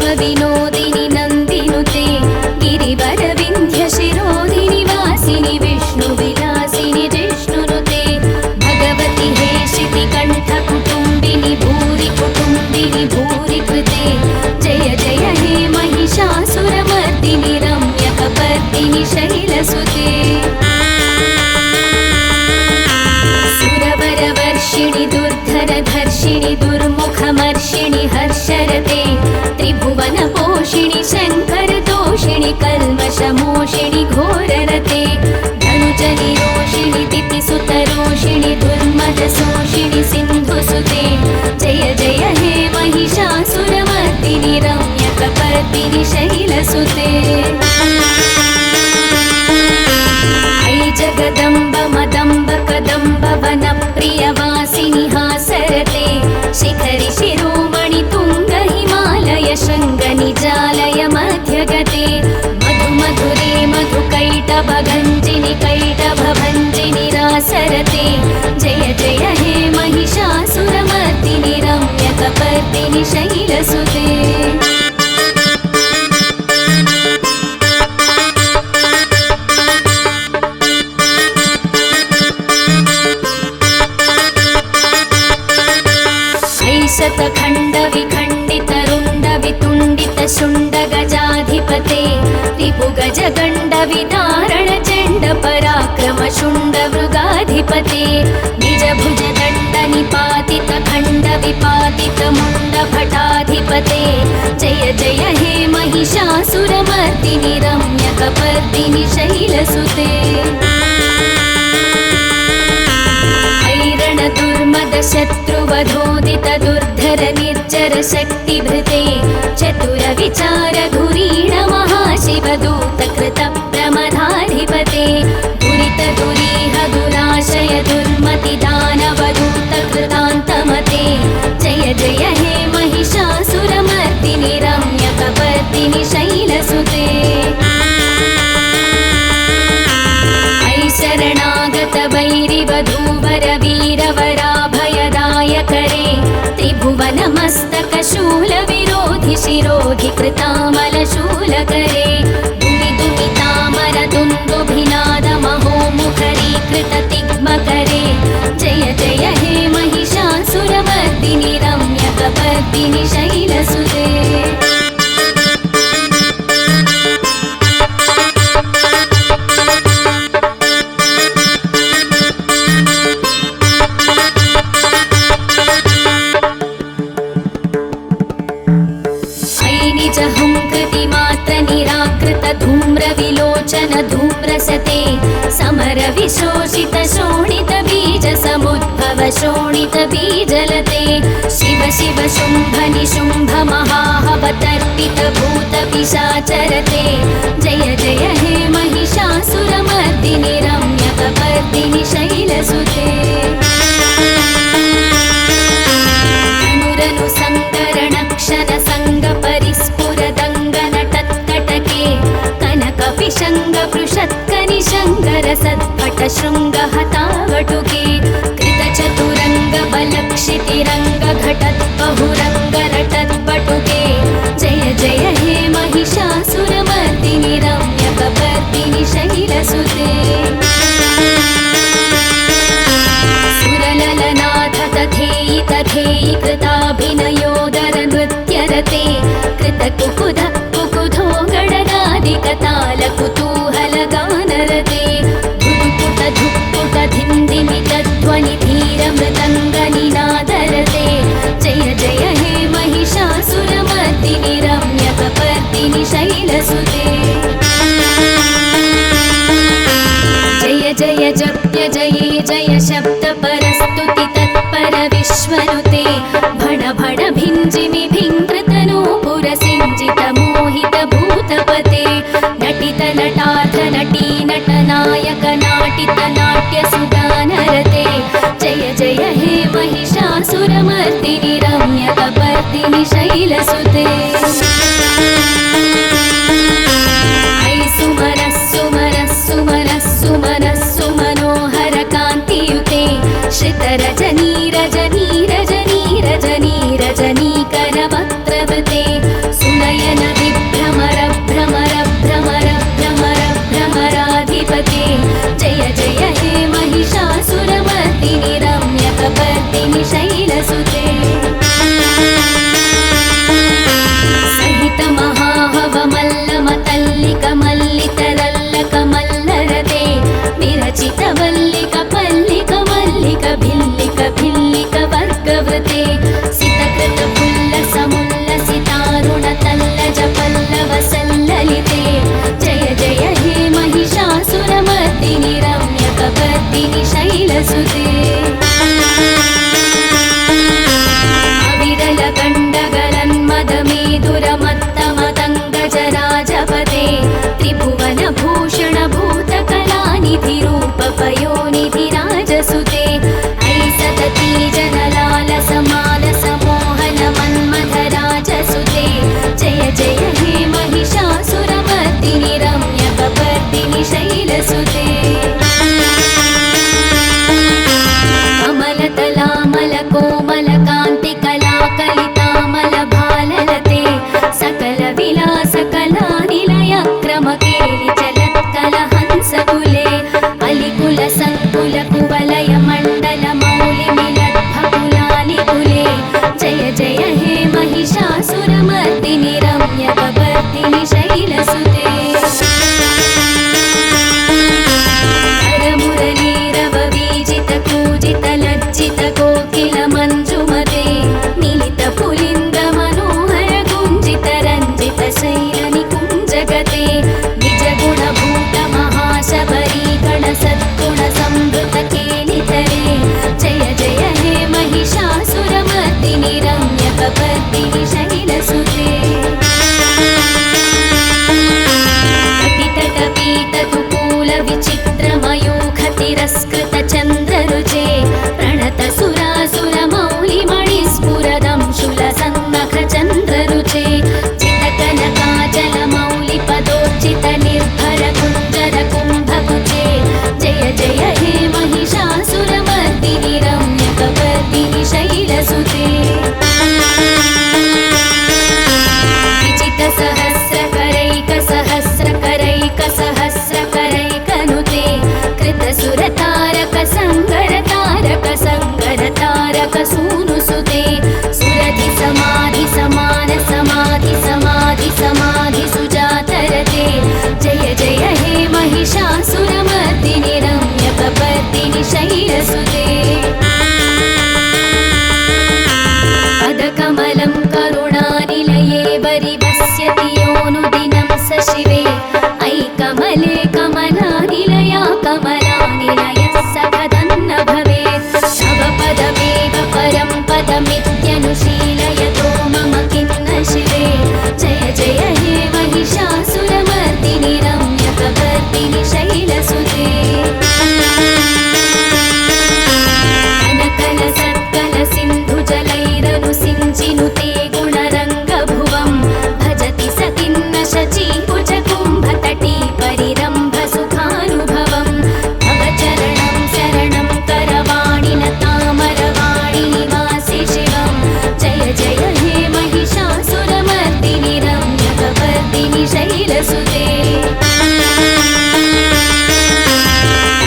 विश्वविनोदिनि नन्दिनुते गिरिवरविन्ध्यशिरोधिनि वासिनि विष्णुविलासिनि जिष्णुनुते भगवति हेशिति कण्ठकुटुम्बिनि भूरि कुटुम्बिनि भूरि कृते जय जय हे महिषासुरमर्दिनि रम्यकपर्दिनि शैलसुते सुरवरवर्षिणि दुर्धरधर्षिणि दुर्मुखमर्षिणि हर्षरते त्रिभुवनपोषिणि शङ्करतोषिणि कल्मषमोषिणि घोररते धनुजनिरोषिणि दितिसुतरोषिणि दुर्मदशोषिणि सिन्धुसुते जय जय हे महिषासुरमर्दिनि रम्यकपर्दिनि शैलसुते जगदम्ब मदम्ब कदम्ब वनप्रियवासिनि हासरते शिखरि शिरोमणि तुङ्ग हिमालय शृङ्ग निजालय मध्यगते मधु मधुरे मधुकैटभगञ्जिनि कैटभभञ्जिनि रासरते जय जय हे महिषासुरमर्दिनि रम्यकपर्दिनि शैलसुते शतखण्डविखण्डितरुण्डवितुण्डितशुण्डगजाधिपते रिपुगजगण्डविदारणचण्डपराक्रमशुण्डमृगाधिपते निजभुजदण्डनिपातितखण्डविपातितमुण्डभटाधिपते जय जय हे महिषासुरमर्दिनि रम्यकपर्दिनि शैलसुते शत्रुवधोदित दुर्धर निर्जर शक्तिभृते चतुर विचार धुरीण महाशिवदूत कृत प्रमदाधिपते दुरित दुरीह दुराशय दुर्मति दानवदूत कृतान्तमते जय जय हे महिषासुरमर्दिनि रम्यकपर्दिनि शैलसुते शरणागत वैरिवधूवर वीरवराभयदायकरे त्रिभुवनमस्तकशूल विरोधि शिरोधि कृतामलशूलकरे दुमि दुमितामर दुन्दुभिनाद महोमुखरीकृत तिग्मकरे जय जय हे महिषासुरमर्दिनि रम्यकपर्दिनि शैलसुते धूम्रविलोचन धूम्रसते समर विशोषित शोणित बीज समुद्भव शोणित बीजलते शिव शिव शुम्भ निशुम्भ महाहवतर्पित भूत पिशाचरते जय जय हे महिषासुरमर्दिनि रम्यकपर्दिनि शैलसुते अनुरनु सङ्करणक्षण सङ्ग परिस्फुरदङ्गनटत्कटके कनकपिशङ्गपृषत्कनिशङ्करसत्पट शृङ्गहतावटुके कृतचतुरङ्गबलक्षितिरङ्गघटद्बहुरङ्गरटद्बटुके जय जय हे महिषासुरमर्दिनि रम्यकपर्दिनि शैलसुते सुरललनाथ तथेयि तथेयि कृताभिनयोदर नृत्यरते कृतकुकुध कुकुधो गणनादिकताल कुतूहल गानरते धुक्पुट धुक्पुट धिन्दिमित ध्वनि धीर मृदङ्गनिनादरते जय जय हे महिषासुरमर्दिनि रम्यकपर्दिनि शैलसुते जय जय जप्य जये जय शब्द परस्तुति तत्पर विश्वनुते भण भण भिञ्जिमि भिङ्कृतनूपुर सिञ्जित मोहित भूतपते नटित नटार्थ नटी नटनायक नाटित नाट्य सुगानरते जय जय हे महिषासुरमर्दिनि रम्यकपर्दिनि शैलसुते सुमनः सुमनः सुमनः सुमनः सुमनोहर कान्तियुते श्रितरजनी रजनी रजनी रजनी रजनीकरवक्त्रवते सुनय कमल कोमल कांति कला कलितामल भाललते सकल विलास कला निलय क्रम केलि चलत्कल हंस कुले अलिकुल संकुल कुवलय मंडल मौलि मिलद्भकुलानि कुले जय जय हे महिषासुरमर्दिनि रम्यकपर्दिनि शैलसुते लज्जित कोकिल मंजुमते नीलित पुलिंद मनोहर गुंजित रंजित शैल निकुंजगते निज गुण भूत महाशबरी गण सद्गुण संवृत केलितरे जय जय हे महिषासुरमर्दिनि रम्यकपर्दिनि शैलसुते अतितटपीत तुकूल विचित्र मयूख तिरस्कृत चन्द्ररुचे प्रणत सुरासुर मौलि मणिस्फुरदं शूल सन्नख चन्द्ररुचे चितकनकाचल मौलि पदोर्चित निर्भर कुञ्जर कुम्भकुचे जय जय हे महिषासुरमर्दिनि रम्यकपर्दिनि शैलसुते विचित सहस्रकरैक सहस्रकरैक सहस्रकरैकनुते कृत सुरतारक संगर तारक संगर तारक सूनुसुते सुरधि समाधि समान समाधि समाधि समाधि सुजातरते जय जय हे महिषासुरमर्दिनि रम्यकपर्दिनि शैलसुते पदकमलं करुणानिलये वरिवस्यति योऽनुदिनं स शिवे अयि कमले कमलानिलया कमलानिलयः सखदन्न भवेत् तव पदमेव परं पदमित्यनुशीलयतो मम किन्न शिवे जय जय हे महिषासुरमर्दिनि रम्यकपर्दिनि शैलसुते अनकल सत्कल सिन्धुजलैरनुसिञ्चिनुते गुणरङ्गभुवं भजति स किन्न शचीकुच कुम्भतटी परिरम्भ सुखानुभवं भव चरणं शरणं करवाणि न तामरवाणि निवासि शिवं जय जय हे महिषासुरमर्दिनि रम्यकपर्दिनि शैलसुते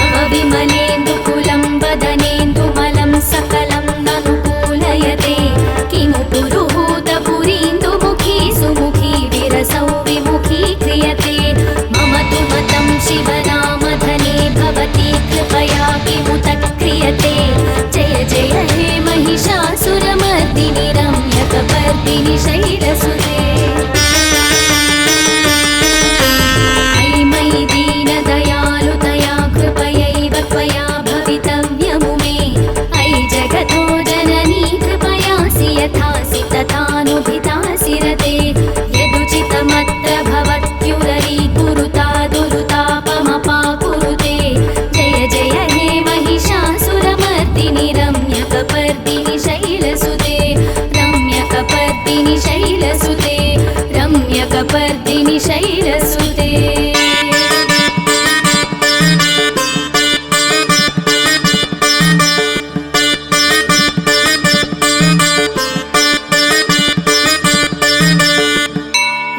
तव विमलेन्दुकुलं वदनेन्दुमलं सकलं ननुकूलयते किमु पुरुहूतपुरीन्दुमुखी सुमुखी विरसौ विमुखी क्रियते मम तु मतं शिवनामधने भवती कृपया किमुत क्रियते जय जय हे महिषासुरमर्दिनि रम्यकपर्दिनि शैलसुते अयि मयि दीनदयालुतया कृपयैव त्वया भवितव्यमु मे अयि जगतो जननी कृपयासि यथासि तथानुभितासि रते यदुचितमत्र भवत्युररी कुरुता दुरुतापमपाकुरुते जय जय हे महिषासुरमर्दिनि रम्यकपर्दिनि शैलसुते रम्यकपर्दिनि शैलसुते रम्यकपर्दिनि शैलसुते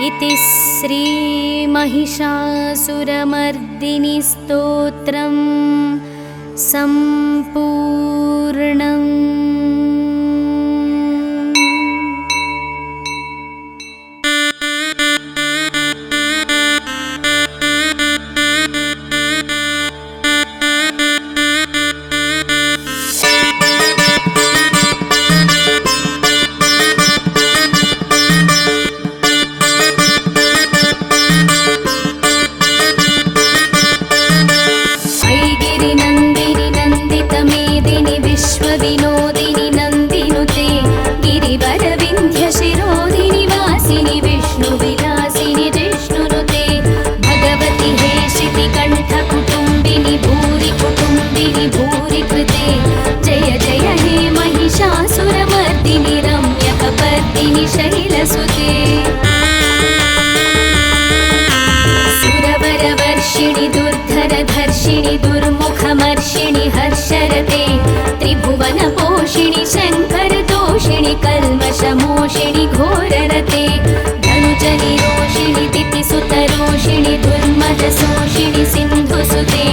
इति श्री महिषासुरमर्दिनि स्तोत्रं सम्पूर्णम्। विश्वविनोदिनि नन्दिनुते गिरिवरविन्ध्यशिरोधिनि वासिनि विष्णुविलासिनि जिष्णुनुते भगवति हे शितिकण्ठकुटुम्बिनि भूरि कुटुम्बिनि भूरि कृते जय जय हे महिषासुरमर्दिनि रम्यकपर्दिनि शैलसुते सुरवरवर्षिणि दुर्धरधर्षिणि दुर्मुखमर्षिणि हर्षरते त्रिभुवनपोष घोररते धनुजनिरोषिणि दितिसुतरोषिणि दुर्मदशोषिणि सिन्धुसुते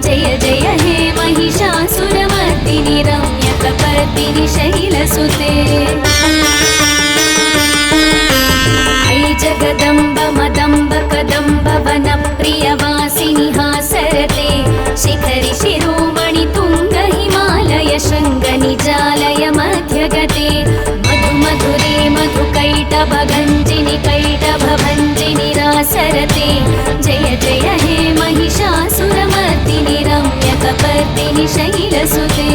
जय जय हे महिषासुरमर्दिनि रम्यकपर्दिनि शैलसुते ऐ जगदम्ब मदम्ब कदम्ब वनप्रियवासिनि हासरते शिखरि शिरोमणि तुङ्ग हिमालय शृङ्ग निजालय मध्यगते मधु मधुरे मधुकैटभगञ्जिनि कैटभभञ्जिनि रासरते जय जय हे महिषासुरमर्दिनि रम्यकपर्दिनि शैलसुते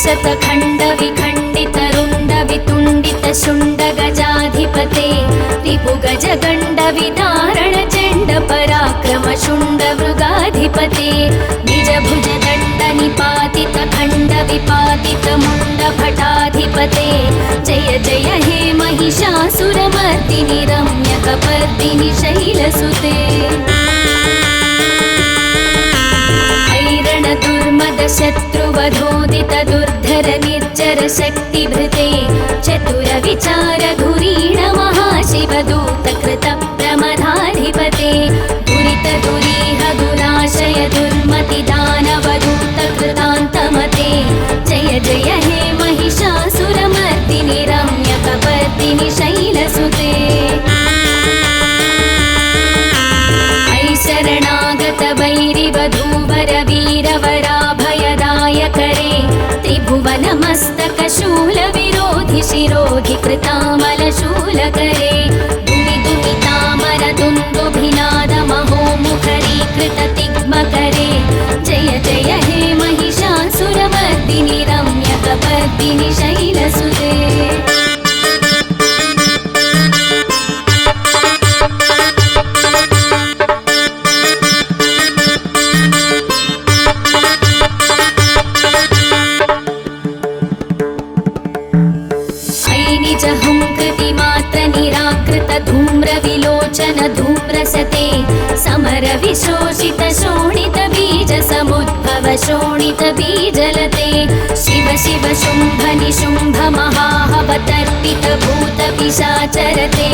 शतखण्ड विखण्डित रुण्ड वितुण्डित शुण्ड गजाधिपते रिपुगज गण्ड विदारण चण्ड पराक्रम शुण्ड मृगाधिपते निज भुज दण्ड निपातित खण्ड विपातित मुण्ड भटाधिपते जय जय हे महिषासुरमर्दिनि रम्यकपर्दिनि शैलसुते दुर्मद शत्रुवधोदित दुर्धर निर्जर शक्तिभृते चतुर विचार धुरीण महाशिवदूत कृत प्रमदाधिपते दुरित दुरीह दुराशय दुर्मति दानवदूत कृतान्तमते जय जय हे महिषासुरमर्दिनि रम्यकपर्दिनि शैलसुते शरणागत वैरिवधूवर वीरवराभयदाय करे त्रिभुवनमस्तक शूल विरोधि शिरोधि कृतामल शूल करे दुमि दुमितामर दुन्दुभिनाद महोमुखरी कृत तिग्म करे जय जय हे महिषासुरमर्दिनि रम्यकपर्दिनि शैलसुते धूम्र विलोचन धूम्रसते समर विशोषित शोणित बीज समुद्भव शोणित बीजलते शिव शिव शुम्भ निशुम्भ महाहवतर्पित भूत पिशाचरते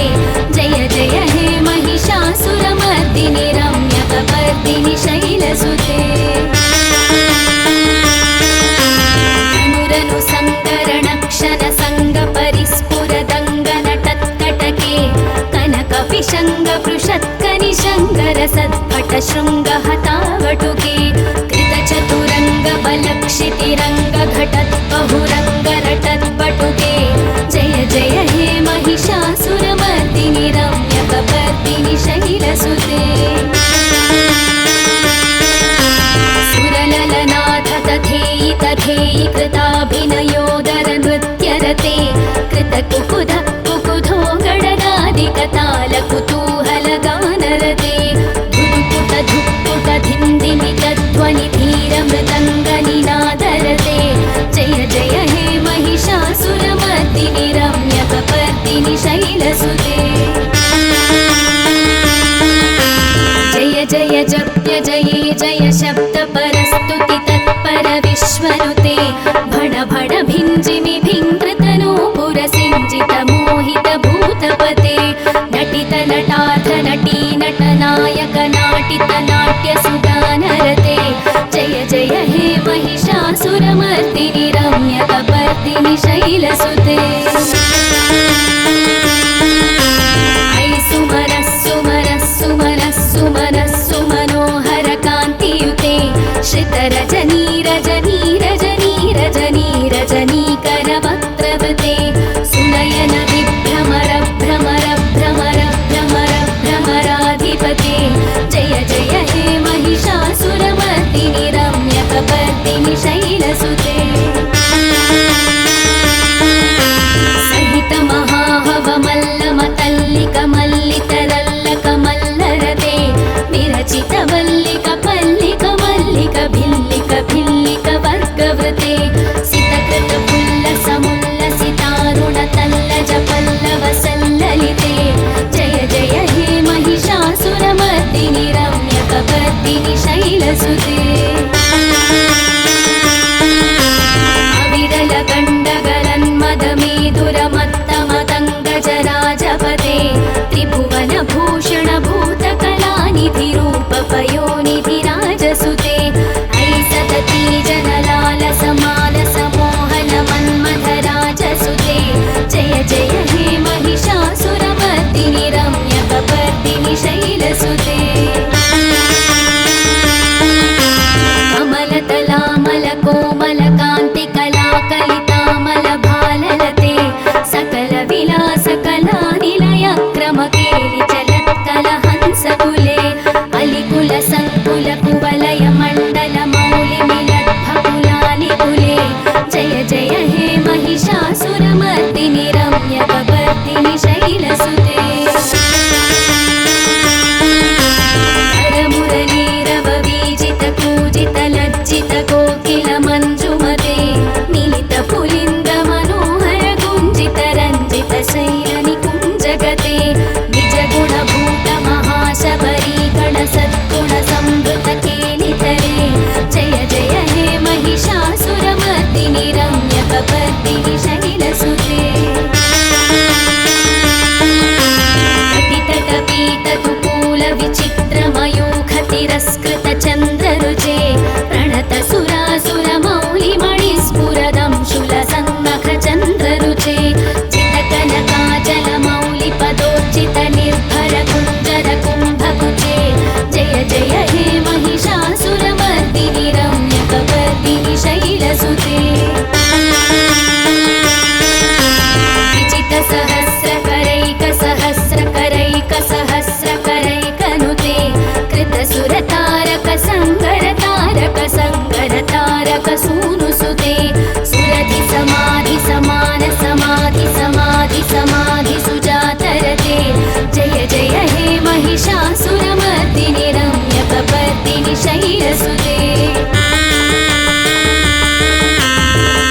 जय जय हे महिषासुरमर्दिनि रम्यकपर्दिनि शैलसुते अनुरनु सङ्करणक्षण सङ्ग परिस्फुर दङ्गनटत्कटके कनकपिशङ्ग पृषत्कनिशङ्गर सद्भट शृङ्ग हतावटुके कृतचतुरङ्ग बलक्षितिरङ्ग घटत् बहुरङ्ग रटत्पटुके जय जय हे महिषासुरमर्दिनि रम्यकपर्दिनि शैलसुते सुरललनाथ तथेयि तथेयि कृताभिनयोदर नृत्यरते कृतकुकुध कुकुधो गडगादिकताल कुतूहल गानरते धुक्पुट धुक्पुट धिन्दिमि तध्वनि धीर मृदङ्ग निनादरते जय जय हे महिषासुरमर्दिनि रम्यकपर्दिनि शैलसुते जय जय जप्य जये जय शब्द परस्तुति तत्पर विश्वनुते भण भण भिञ्जिमि भिङ्कृतनूपुर सिञ्जित मोहित भूतपते नटित नटार्थ नटी नटनायक नाटित नाट्य सुगानरते जय जय हे महिषासुरमर्दिनि रम्यकपर्दिनि शैलसुते ऐ सुमरः सुमरः सुमरः सुमरः सुमनोहर कान्तियुते श्रितरजनी रजनी रजनी रजनी रजनीकर वक्त्रवृते सुनयन विभ्रमर भ्रमर भ्रमर भ्रमर भ्रमराधिपते जय जय हे महिषासुरमर्दिनि रम्यकपर्दिनि शैलसुते सहित महाहवमल्लमतल्लिक मल्लितरल्लक मल्लरते विरचित वल्लिक पल्लिक मल्लिक भिल्लिक भिल्लिक वर्गवृते सितकृत पुल्लसमुल्लसितारुण तल्लज पल्लव सल्ललिते जय जय हे महिषा शैलसुते अविरल गण्डगलन्मदमेधुरमत्तमतङ्गजराजपते त्रिभुवनभूषण भूतकलानिधिरूपपयोनिधिराजसुते अयि सतती जनलालसमालसमोहनमन्मथराजसुते जय जय हे महिषासुरमर्दिनि रम्यकपर्दिनि शैलसुते कमलतलामलकोमलकान्तिकलाकलितामलभाललते सकलविलासकलानिलयक्रमकेलिचलत्कलहंसकुले अलिकुलसङ्कुलकुवलयमण्डलमौलिमिलद्भकुलालिकुले जय जय हे महिषासुरमर्दिनि रम्यकपर्दिनि शैलसुते कोकिलमञ्जुमते मिलितपुलिन्दमनोहर गुञ्जितरञ्जितशैलनिकुञ्जगते निजगुणभूतमहाशबरीगणसद्गुणसंवृतकेलितरे जय जय हे महिषासुरमर्दिनि रम्यकपर्दिनि शैलसुते कटितटपीततुकूलविचित्रमयूखतिरस्कृतचन्द्ररुचे प्रणतसुरासुरमौलिमणिस्फुरदंशुलसन्नखचन्द्ररुचे चितकनकाचलमौलिपदोच्चितनिर्भरकुञ्जरकुम्भकुचे जय जय हे महिषासुरमर्दिनि रम्यकपर्दिनि शैलसुते विजितसहस्रकरैकसहस्रकरैकसहस्रकरैकनुते कृतसुरतारकसङ्गरतारकसङ्गरतारकसूनुसुते सुरधिसमाधिसमानसमाधिसमाधिसुजातरते जय जय हे महिषासुरमर्दिनि रम्यकपर्दिनि शैलसुते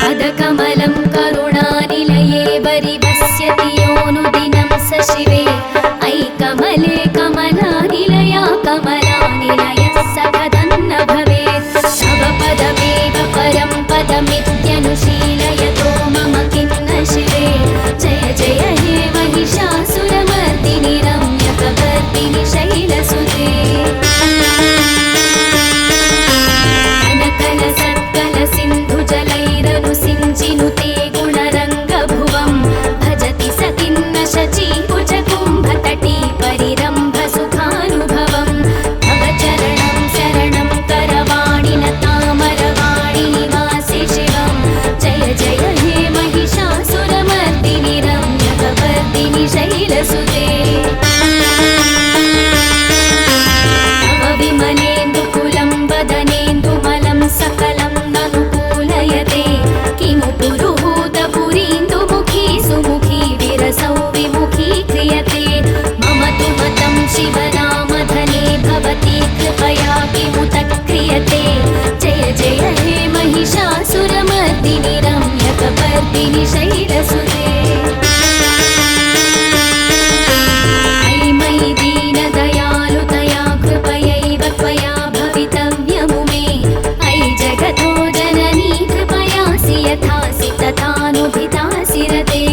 पदकमलं करुणानिलये वरिवस्यति योऽनुदिनं स शिवे अयि कमले कमलानिलया कमलानिलयः सकदन्न भवेत् तव पदमेव परं पदमित्यनुशीलयतो मम किन्न शिवे जय जय हे महिषासुरमर्दिनि रम्यकपर्दिनि शैलसुते कनकलसत्कलसिन्धुजलैरनुसिञ्चिनुते गुणरङ्गभुवं भजति सतिन्न शचीकुचकुम्भतटी परिरम्भसुखानुभवं तव चरणं शरणं करवाणिलतामरवाणि निवासि शिवं जय जय हे महिषासुरमर्दिनि रम्यकपर्दिनि शैलसुते तव विमलेन्दुकुलं वदनेन्दुमलं सकलं ननुकूलयते किमु पुरुहूतपुरीन्दुमुखी सुमुखी विरसौ विमुखी क्रियते मम तु मतं शिवनामधने भवती कृपया किमुत क्रियते जय जय हे महिषासुरमर्दिनि रम्यकपर्दिनि शैलसुते अयि मयि दीनदयालुतया कृपयैव त्वया भवितव्यमुमे अयि जगतो जननी कृपयासि यथासि तथानुभितासि रते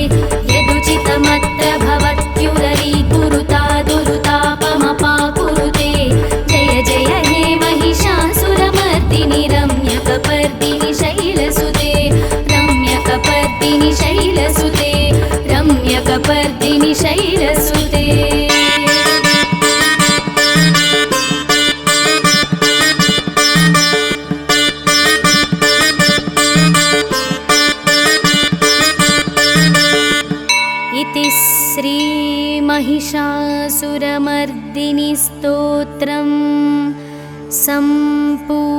यदुचितमत्र भवत्युररीकुरुता दुरुतापमपाकुरुते जय जय हे महिषासुरमर्दिनि रम्यकपर्दिनि शैलसुते रम्यकपर्दिनि शैलसुते रम्यकपर्दिनि शैलसुते इति श्री महिषासुरमर्दिनि स्तोत्रं सम्पूर्णम्।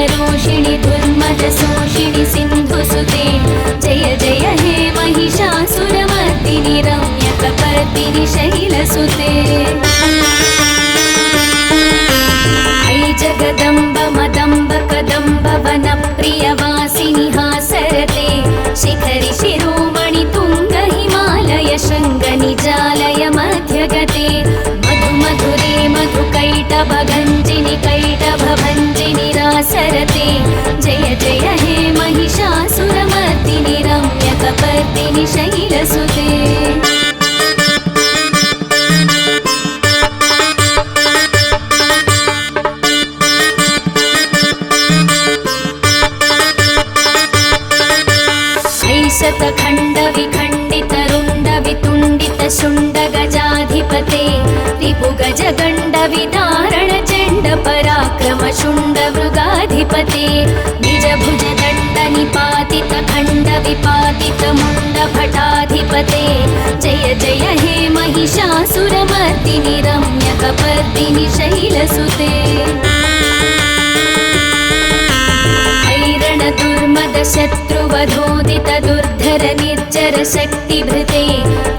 दुरितरोषिणि दुर्मदशोषिणि सिन्धुसुते जय जय हे महिषासुरमर्दिनि रम्यकपर्दिनि शैलसुते ऐ जगदम्ब मदम्ब कदम्ब वनप्रियवासिनि हासरते शिखरि शिरोमणि तुङ्ग हिमालय शृङ्ग निजालय मध्यगते मधु मधुरे मधुकैटभगञ्जिनि कैटभभञ्जिनि रासरते जय जय हे महिषासुरमर्दिनि रम्यकपर्दिनि शैलसुते शतखण्ड विखण्डित रुण्ड वितुण्डित शुण्ड गजाधिपते रिपुगज गण्ड विदारण चण्ड पराक्रम शुण्ड मृगाधिपते निज भुज दण्ड निपातित खण्ड विपातित मुण्ड भटाधिपते जय जय हे महिषासुरमर्दिनि रम्यकपर्दिनि शैलसुते दुर्मद शत्रुवधोदित दुर्धर निर्जर शक्तिभृते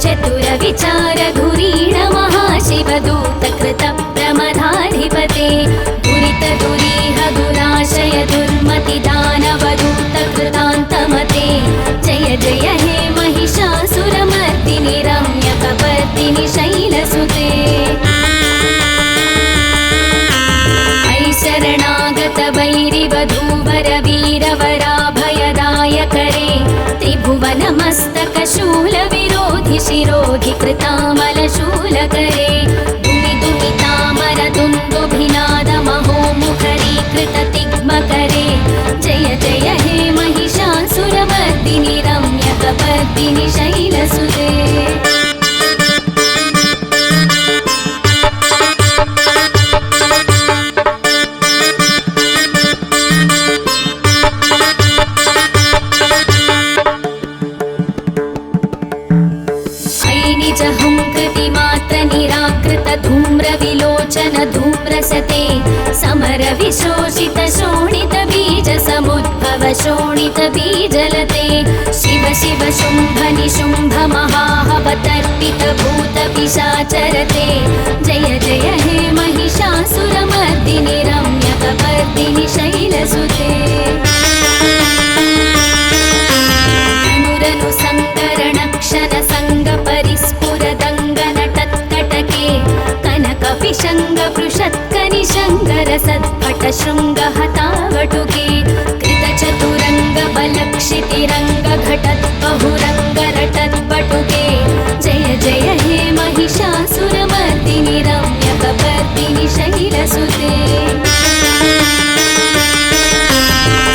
चतुर विचार धुरीण महाशिवदूत कृत प्रमदाधिपते दुरित दुरीह दुराशय दुर्मति दानवदूत कृतान्तमते जय जय हे महिषासुरमर्दिनि रम्यकपर्दिनि शैलसुते शरणागत वैरिवधूवर वीरवराभयदायकरे त्रिभुवनमस्तक शूल विरोधि शिरोधि कृतामलशूलकरे दुमि दुमितामर दुन्दुभिनाद महोमुखरीकृत तिग्मकरे जय जय हे महिषासुरमर्दिनि रम्यकपर्दिनि शैलसुते धूम्र विलोचन धूम्रसते समर विशोषित शोणित बीज समुद्भव शोणित बीजलते शिव शिव शुम्भ निशुम्भ महाहवतर्पित भूत पिशाचरते जय जय हे महिषासुरमर्दिनि रम्यकपर्दिनि शैलसुते अनुरनु सङ्करण क्षण सङ्ग परिस्फुर दङ्गन कनकपिशङ्ग पृषत्कनिशङ्गर सत्पट शृङ्ग हतावटुके कृतचतुरङ्ग बलक्षितिरङ्ग घटत् बहुरङ्ग रटत् पटुके जय जय हे महिषासुरमर्दिनि रम्यकपर्दिनि शैलसुते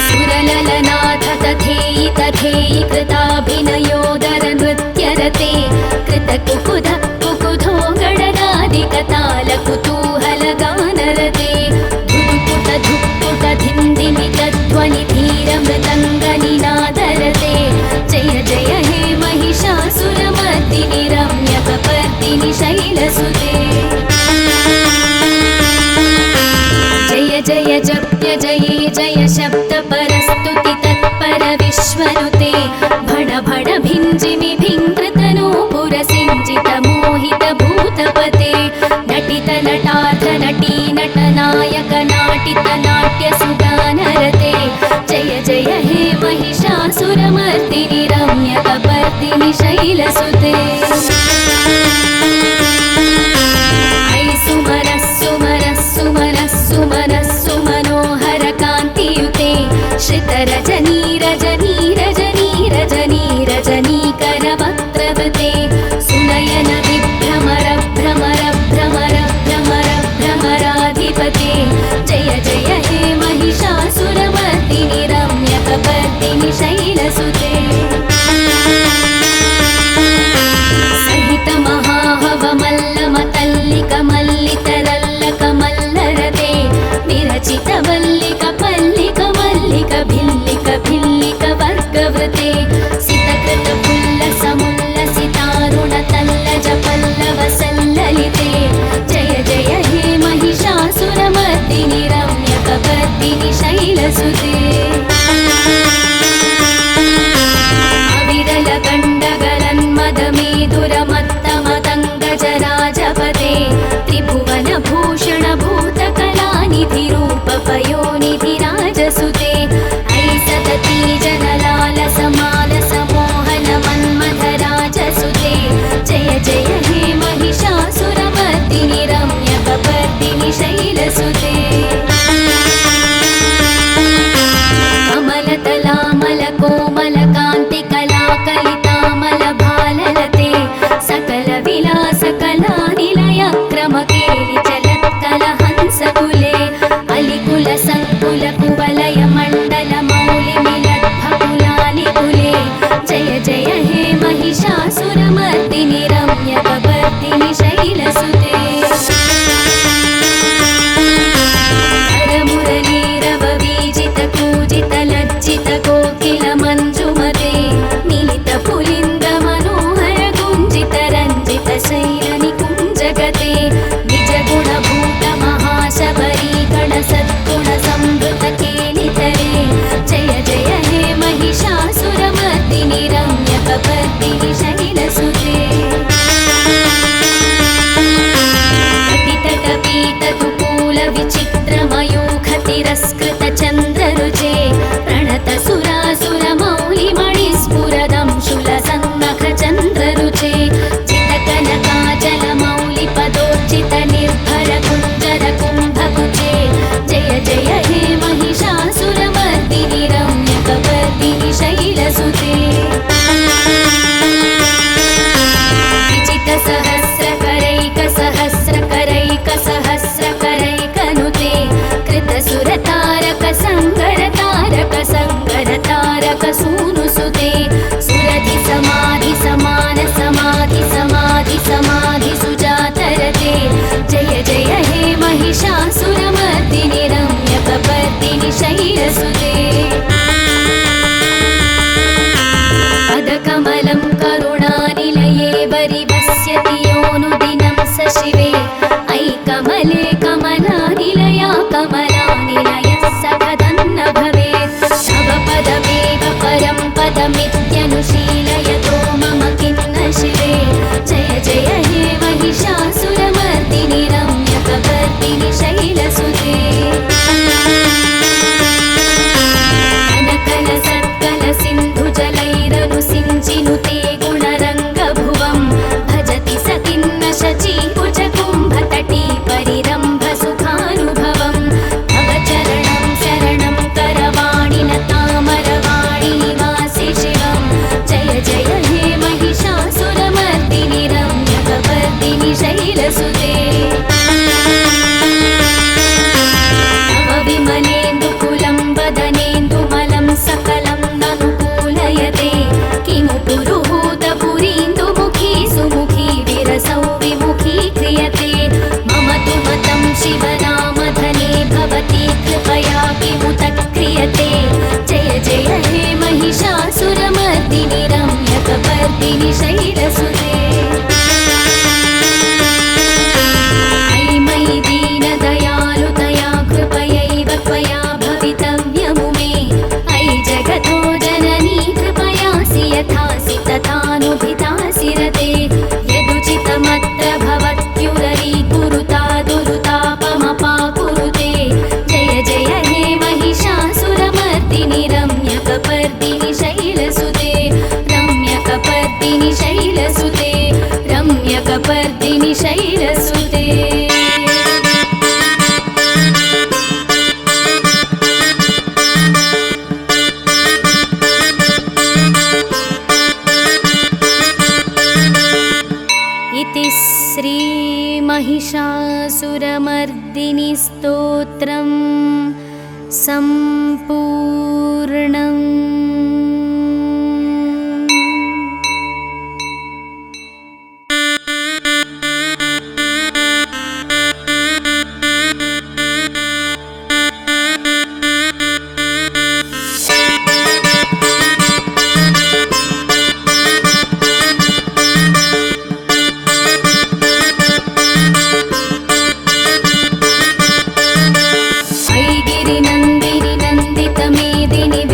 सुरललनाथ तथेयि तथेयि कृताभिनयोदर नृत्यरते कृतकुकुध कुकुधो गडगादिकताल कुतूहल गानरते धुक्पुट धुक्पुट धिन्धिमित ध्वनि धीर मृदङ्ग निनादरते जय जय हे महिषासुरमर्दिनि रम्यकपर्दिनि शैलसुते जय जय जप्य जये जय शब्द परस्तुति तत्पर विश्वनुते भण भण भिञ्जिमि भिङ्कृतनूपुर सिञ्जित मोहित भूतपते नटित नटार्थ नटी नटनायक नाटित नाट्य सुगानरते जय जय हे महिषासुरमर्दिनि रम्यकपर्दिनि शैलसुते ऐ सुमरः सुमरः सुमरः सुमनः सुमनोहर कान्तियुते श्रितरजनी रजनी रजनी रजनी रजनीकर वक्त्रवृते सुनयन विभ्रमर भ्रमर भ्रमर भ्रमर भ्रमराधिपते जय जय हे महिषासुरमर्दिनि रम्यकपर्दिनि शैलसुते सहित महा शैलसुते अविरल गण्डगलन्मदमेधुरमत्तमतङ्गजराजपते त्रिभुवनभूषण भूतकलानिधिरूपपयोनिधिराजसुते अयि सतती जनलालसमालसमोहनमन्मथराजसुते जय जय हे महिषासुरमर्दिनि रम्यकपर्दिनि शैलसुते कमलतलामलकोमलकान्तिकलाकलितामलभाललते सकलविलासकलानिलयक्रमकेलि चलत्कलहंसकुले अलिकुलसङ्कुलकुवलयमण्डलमौलिमिलद्भकुलालिकुले जय जय हे महिषासुरमर्दिनि रम्यकपर्दिनि शैलसुते कोकिलमञ्जुमते मिलितपुलिन्दमनोहर कुञ्जितरञ्जितशैलनिकुञ्जगते निजगुणभूतमहाशबरी गणसद्गुणसंवृतकेलितरे जय जय हे महिषासुरमर्दिनि रम्यकपर्दिनि शैलसुते कटितटपीतकुकूलविचित्रमयूखतिरस्कृतचन्द्ररुचे प्रणतसुरासुरमौलिमणिस्फुरदंशुलसन्नखचन्द्ररुचे चितकनकाचलमौलिपदोर्चितनिर्भरकुञ्जरकुम्भकुचे जय जय हे महिषासुरमर्दिनि रम्यकपर्दिनि शैलसुते विजितसहस्रकरैकसहस्रकरैकसहस्रकरैकनुते कृतसुरतारकसङ्गरतारकसङ्गरतारकसूनुसुते सुरधिसमाधिसमानसमाधिसमाधिसुजातरते जय जय हे महिषासुरमर्दिनि रम्यकपर्दिनि शैलसुते पदकमलं करुणानिलये वरिवस्यति योऽनुदिनं स शिवे अयि कमले कमलानिलया कमलानिलयः सखदन्न भवेत् तव पदमेव परं पदमित्यनुशीलयतो मम किन्न शिवे जय जय हे महिषासुरमर्दिनि रम्यकपर्दिनि शैलसुते कनकलसत्कलसिन्धुजलैरनुसिञ्चिनुते गुणरङ्गभुवं भजति सतिन्न शचीकुचकुम्भतटी परिरम्भसुखानुभवं तव चरणं शरणं करवाणि निवासि शिवं जय जय हे महिषासुरमर्दिनि रम्यकपर्दिनि शैलसुते तव विमलेन्दुकुलं वदनेन्दुमलं सकलं ननुकूलयते किमु पुरुहूतपुरीन्दुमुखी सुमुखी विरसौ विमुखी क्रियते मम तु मतं शिवनामधने भवती कृपया किमुत क्रियते जय जय हे महिषासुरमर्दिनि रम्यकपर्दिनि शैलसुते अयि मयि दीनदयालुतया कृपयैव त्वया भवितव्यमुमे अयि जगतो जननी कृपयासि यथासि तथानुभितासि रते यदुचितमत्र भवत्युररीकुरुता दुरुतापमपाकुरुते जय जय हे महिषासुरमर्दिनि रम्यकपर्दिनि शैलसुते रम्यकपर्दिनि शैलसुते रम्यकपर्दिनि शैलसुते इति श्री महिषासुरमर्दिनि स्तोत्रं सम्पूर्णम्।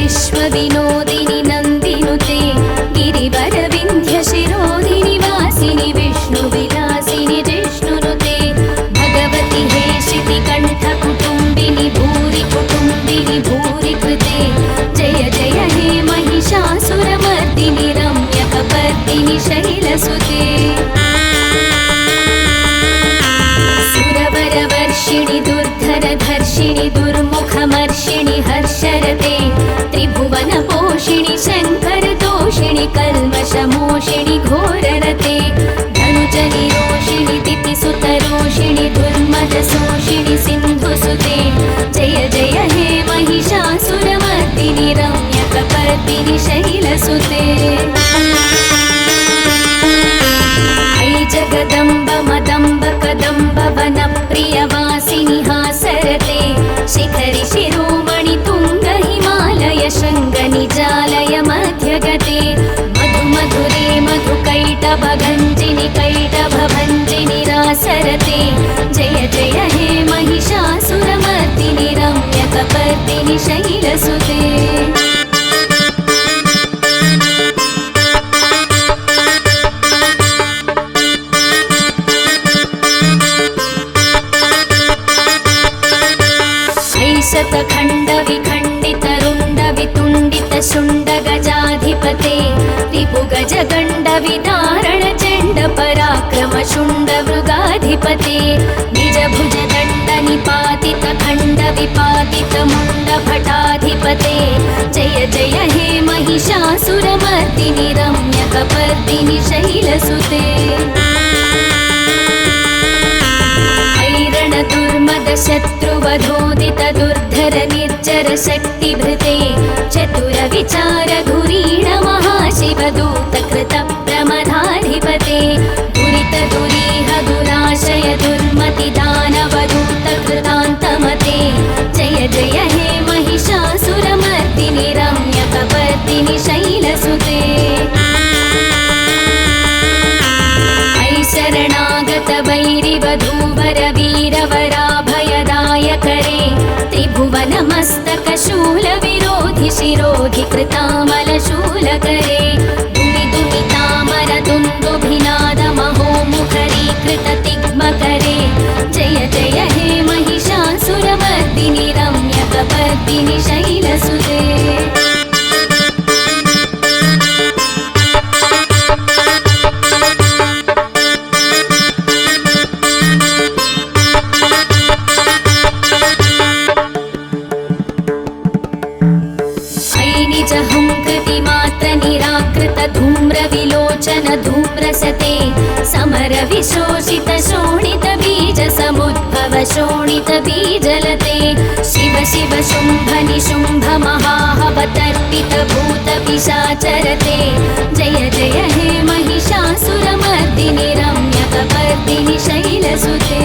विश्वविनोदिनि नन्दिनुते गिरिवरविन्ध्यशिरोधिनि वासिनि विष्णुविलासिनि जिष्णुनुते भगवति हे शितिकण्ठकुटुम्बिनि भूरि कुटुम्बिनि भूरि कृते जय जय हे महिषासुरमर्दिनि रम्यकपर्दिनि शैलसुते सुरवरवर्षिणि दुर्धरधर्षिणि दुर्मुखमर्षिणि हर्षरते त्रिभुवनपोषिणि शङ्करतोषिणि कल्मषमोषिणि घोररते धनुजनिरोषिणि दितिसुतरोषिणि दुर्मदशोषिणि सिन्धुसुते जय जय हे महिषासुरमर्दिनि रम्यकपर्दिनि शैलसुते ऐ जगदम्ब मदम्ब कदम्ब वनप्रियवासिनि हासरते शिखरि शिरोमणि तुङ्ग हिमालय शृङ्ग निजालय मध्यगते मधु मधुरे मधुकैटभगञ्जिनि कैटभभञ्जिनि रासरते जय जय हे महिषासुरमर्दिनि रम्यकपर्दिनि शैलसुते शतखण्ड विखण्डित रुण्ड वितुण्डित शुण्ड गजाधिपते रिपुगज गण्ड विदारण चण्ड पराक्रम शुण्ड मृगाधिपते निज भुज दण्ड निपातित खण्ड विपातित मुण्ड भटाधिपते जय जय हे महिषासुरमर्दिनि रम्यकपर्दिनि शैलसुते दुर्मद शत्रुवधोदित दुर्धर निर्जर शक्तिभृते चतुर विचार धुरीण महाशिवदूत कृत प्रमदाधिपते दुरित दुरीह दुराशय दुर्मति दानवदूत कृतान्तमते जय जय हे महिषासुरमर्दिनि रम्यकपर्दिनि शैलसुते शरणागत वैरिवधूवर वीरवराभयदायकरे त्रिभुवनमस्तक शूलविरोधि शिरोधि कृतामलशूलकरे दुमि दुमितामर दुन्दुभिनाद महोमुखरीकृत तिग्मकरे जय जय हे महिषासुरमर्दिनि रम्यकपर्दिनि शैलसुते धूम्रविलोचन धूम्रसते समर विशोषित शोणित बीज समुद्भव शोणित बीजलते शिव शिव शुम्भ निशुम्भ महाहवतर्पित भूत पिशाचरते जय जय हे महिषासुरमर्दिनि रम्यकपर्दिनि शैलसुते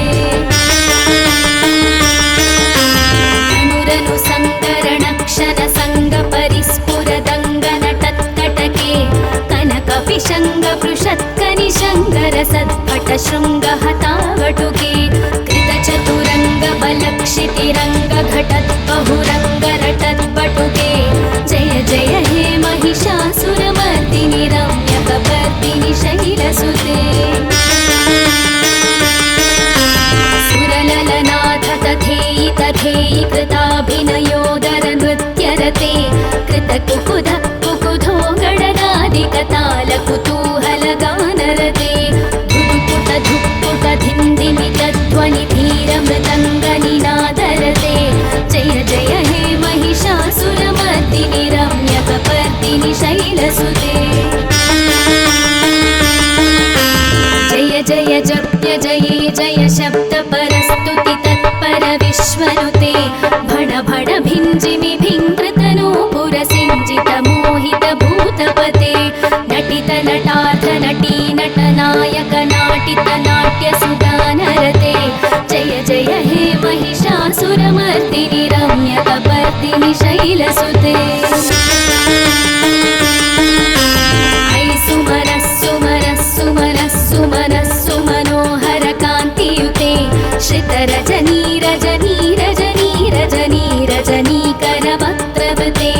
अनुरनु सङ्करणक्षण सङ्गपरिस्फुरदङ्गनटत्कटके कनकपिशङ्ग पृषत्कनिशङ्गर सत्पट शृङ्गहतावटुके कृतचतुरङ्ग बलक्षितिरङ्ग घटत् बहुरङ्ग रटत्पटुके जय जय हे महिषासुरमर्दिनि रम्यकपर्दिनि शैलसुते सुरललनाथ तथेयि तथेयि कृताभिनयोदर नृत्यरते कृतकुकुध कुकुधो गडगादिकताल कुतूहल गानरते धुक्पुट धुक्पुट धिन्धिमित ध्वनि धीर मृदङ्ग निनादरते जय जय हे महिषासुरमर्दिनि रम्यकपर्दिनि शैलसुते जय जय जप्य जये जय शब्द परस्तुति तत्पर विश्वनुते भण भण भिञ्जिमि भिङ्कृतनूपुर सिञ्जित मोहित भूतपते नटित नटार्थ नटी नटनायक नाटित नाट्य सुगानरते जय जय हे महिषासुरमर्दिनि रम्यकपर्दिनि शैलसुते ऐ सुमरः सुमरः सुमरः सुमनः सुमनोहर कान्तियुते श्रितरजनी रजनी रजनी रजनी रजनीकर वक्त्रवते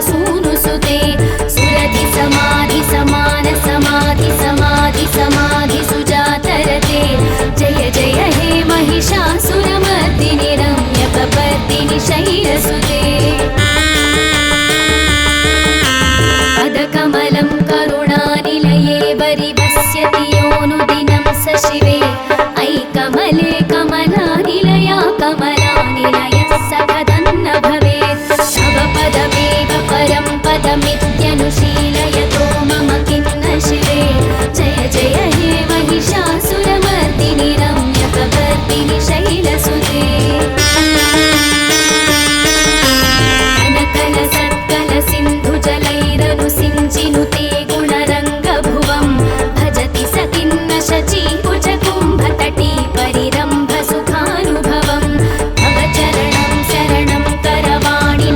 सूनुसुते सुरधि समाधि समान समाधि समाधि समाधि सुजातरते जय जय हे महिषासुरमर्दिनि रम्यकपर्दिनि शैलसुते पदकमलं करुणानिलये वरिवस्यति योऽनुदिनं स शिवे अयि कमले कमलानिलया कमलानिलयः स कथन्न भवेत् तव पदमेव परं पदमित्यनुशीलयतो मम किन्न शिवे जय जय हे महिषासुरमर्दिनि रम्यकपर्दिनि शैलसुते सिञ्चिनुते गुणरङ्गभुवं भजति सतिन्न शचीकुचकुम्भतटी परिरम्भसुखानुभवं तव चरणं शरणं करवाणि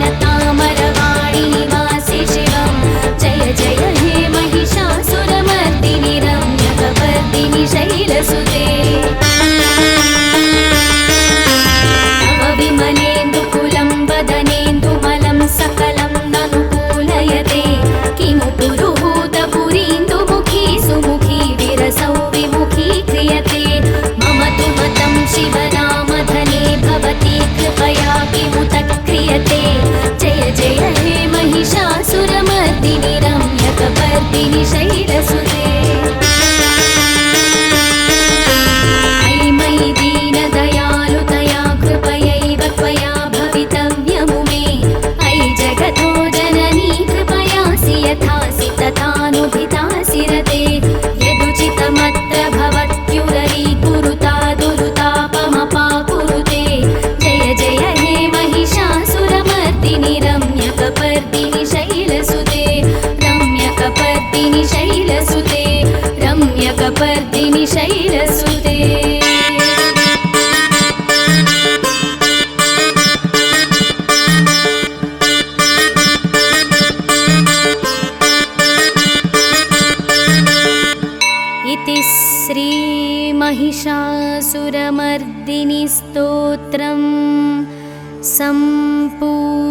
निवासि शिवं जय जय हे महिषासुरमर्दिनि रम्यकपर्दिनि शैलसुते तव विमलेन्दुकुलं वदनेन्दुमलं सकलं ननुकूलयते किमु पुरुहूतपुरीन्दुमुखी सुमुखी विरसौ विमुखी क्रियते मम तु मतं शिवनामधने भवती कृपया किमुत क्रियते जय जय हे महिषासुरमर्दिनि रम्यकपर्दिनि शैलसुते अयि मयि दीनदयालुतया कृपयैव त्वया भवितव्यमु मे अयि जगतो जननी कृपयासि यथासि तथानुभितासि रते यदुचितमत्र भवत्युररीकुरुता दुरुतापमपाकुरुते जय जय हे महिषासुरमर्दिनि रम्यकपर्दिनि शैलसुते रम्यकपर्दिनि शैलसुते रम्यकपर्दिनि शैलसुते इति श्री महिषासुरमर्दिनि स्तोत्रं सम्पूर्णम्।